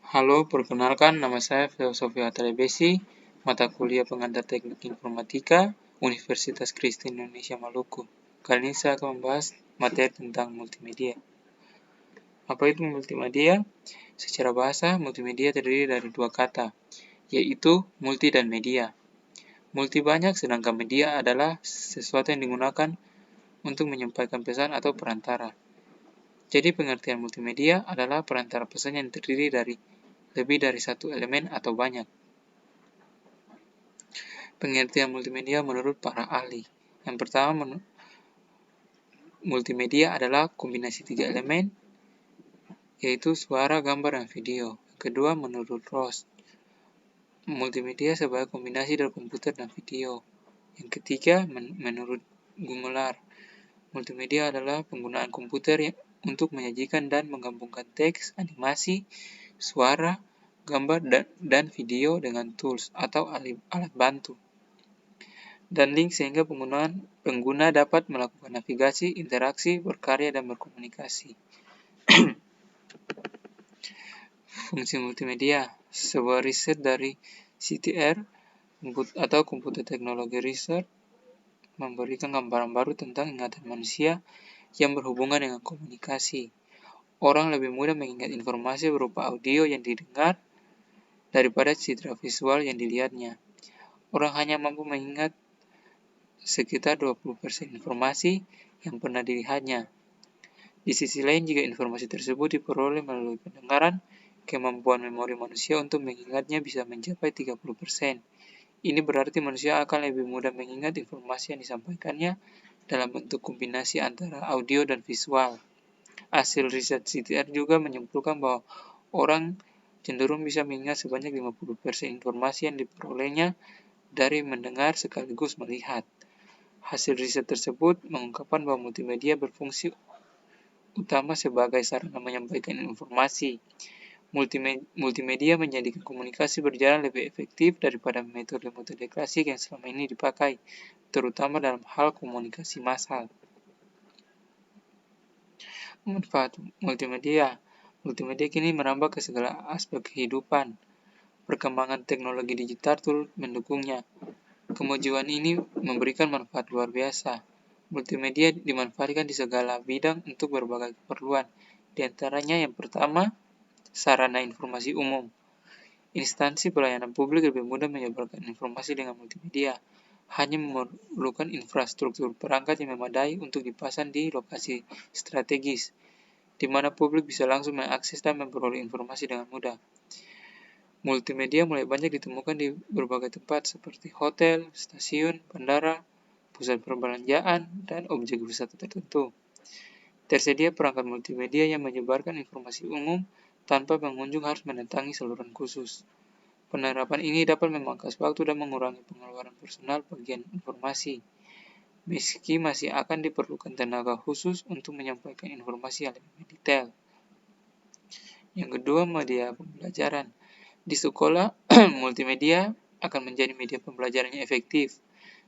Halo, perkenalkan nama saya Filosofi Atalebesi, mata kuliah pengantar Teknik Informatika, Universitas Kristen Indonesia Maluku. Kali ini saya akan membahas materi tentang multimedia. Apa itu multimedia? Secara bahasa, multimedia terdiri dari dua kata, yaitu multi dan media. Multi banyak, sedangkan media adalah sesuatu yang digunakan untuk menyampaikan pesan atau perantara. Jadi pengertian multimedia adalah perantara pesan yang terdiri dari lebih dari satu elemen atau banyak. Pengertian multimedia menurut para ahli. Yang pertama, multimedia adalah kombinasi tiga elemen, yaitu suara, gambar, dan video. Kedua, menurut Ross, multimedia sebagai kombinasi dari komputer dan video. Yang ketiga, menurut Gumelar, multimedia adalah penggunaan komputer untuk menyajikan dan menggabungkan teks, animasi, suara, gambar, dan video dengan tools atau alat bantu dan link sehingga pengguna dapat melakukan navigasi, interaksi, berkarya, dan berkomunikasi. Fungsi multimedia. Sebuah riset dari CTR atau Computer Technology Research memberikan gambaran baru tentang ingatan manusia yang berhubungan dengan komunikasi. Orang lebih mudah mengingat informasi berupa audio yang didengar daripada citra visual yang dilihatnya. Orang hanya mampu mengingat sekitar 20% informasi yang pernah dilihatnya. Di sisi lain, jika informasi tersebut diperoleh melalui pendengaran, kemampuan memori manusia untuk mengingatnya bisa mencapai 30%. Ini berarti manusia akan lebih mudah mengingat informasi yang disampaikannya dalam bentuk kombinasi antara audio dan visual. Hasil riset CTR juga menyimpulkan bahwa orang cenderung bisa mengingat sebanyak 50% informasi yang diperolehnya dari mendengar sekaligus melihat. Hasil riset tersebut mengungkapkan bahwa multimedia berfungsi utama sebagai sarana menyampaikan informasi. Multimedia menjadikan komunikasi berjalan lebih efektif daripada metode-metode klasik yang selama ini dipakai, terutama dalam hal komunikasi massal. Manfaat multimedia. Multimedia kini merambah ke segala aspek kehidupan. Perkembangan teknologi digital turut mendukungnya. Kemajuan ini memberikan manfaat luar biasa. Multimedia dimanfaatkan di segala bidang untuk berbagai keperluan. Di antaranya yang pertama, sarana informasi umum. Instansi pelayanan publik lebih mudah menyebarkan informasi dengan multimedia. Hanya memerlukan infrastruktur perangkat yang memadai untuk dipasang di lokasi strategis, di mana publik bisa langsung mengakses dan memperoleh informasi dengan mudah. Multimedia mulai banyak ditemukan di berbagai tempat seperti hotel, stasiun, bandara, pusat perbelanjaan, dan objek wisata tertentu. Tersedia perangkat multimedia yang menyebarkan informasi umum tanpa pengunjung harus mendatangi saluran khusus. Penerapan ini dapat memangkas waktu dan mengurangi pengeluaran personal bagian informasi, meski masih akan diperlukan tenaga khusus untuk menyampaikan informasi yang lebih detail. Yang kedua, media pembelajaran. Di sekolah, multimedia akan menjadi media pembelajaran yang efektif.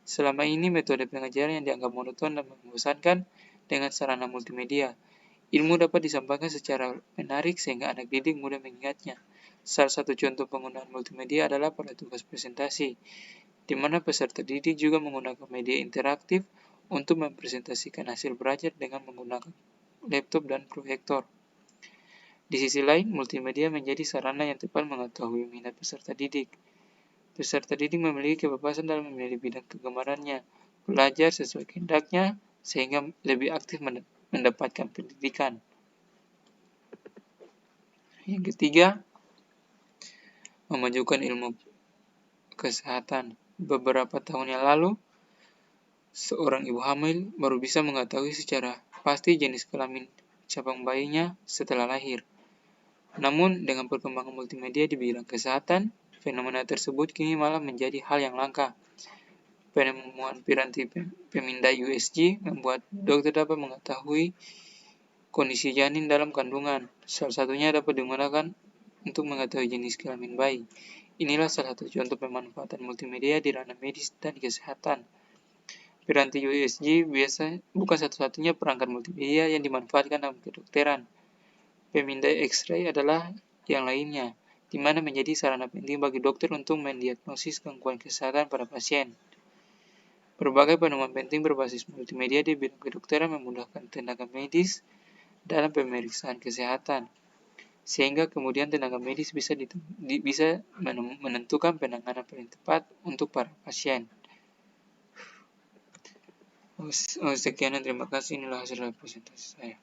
Selama ini, metode pengajaran yang dianggap monoton dan membosankan dengan sarana multimedia. Ilmu dapat disampaikan secara menarik sehingga anak didik mudah mengingatnya. Salah satu contoh penggunaan multimedia adalah pada tugas presentasi, di mana peserta didik juga menggunakan media interaktif untuk mempresentasikan hasil belajar dengan menggunakan laptop dan proyektor. Di sisi lain, multimedia menjadi sarana yang tepat mengetahui minat peserta didik. Peserta didik memiliki kebebasan dalam memilih bidang kegemarannya, belajar sesuai kehendaknya, sehingga lebih aktif mendapatkan pendidikan. Yang ketiga, memajukan ilmu kesehatan. Beberapa tahun yang lalu, seorang ibu hamil baru bisa mengetahui secara pasti jenis kelamin cabang bayinya setelah lahir. Namun, dengan perkembangan multimedia di bidang kesehatan, fenomena tersebut kini malah menjadi hal yang langka. Penemuan piranti pemindai USG membuat dokter dapat mengetahui kondisi janin dalam kandungan. Salah satunya dapat digunakan untuk mengetahui jenis kelamin bayi. Inilah salah satu contoh pemanfaatan multimedia di ranah medis dan kesehatan. Piranti USG biasanya bukan satu-satunya perangkat multimedia yang dimanfaatkan dalam kedokteran. Pemindai X-ray adalah yang lainnya. di mana menjadi sarana penting bagi dokter untuk mendiagnosis gangguan kesehatan pada pasien. Berbagai penemuan penting berbasis multimedia di bidang kedokteran memudahkan tenaga medis dalam pemeriksaan kesehatan, sehingga kemudian tenaga medis bisa menentukan penanganan paling tepat untuk para pasien. Sekian dan terima kasih, inilah hasil presentasi saya.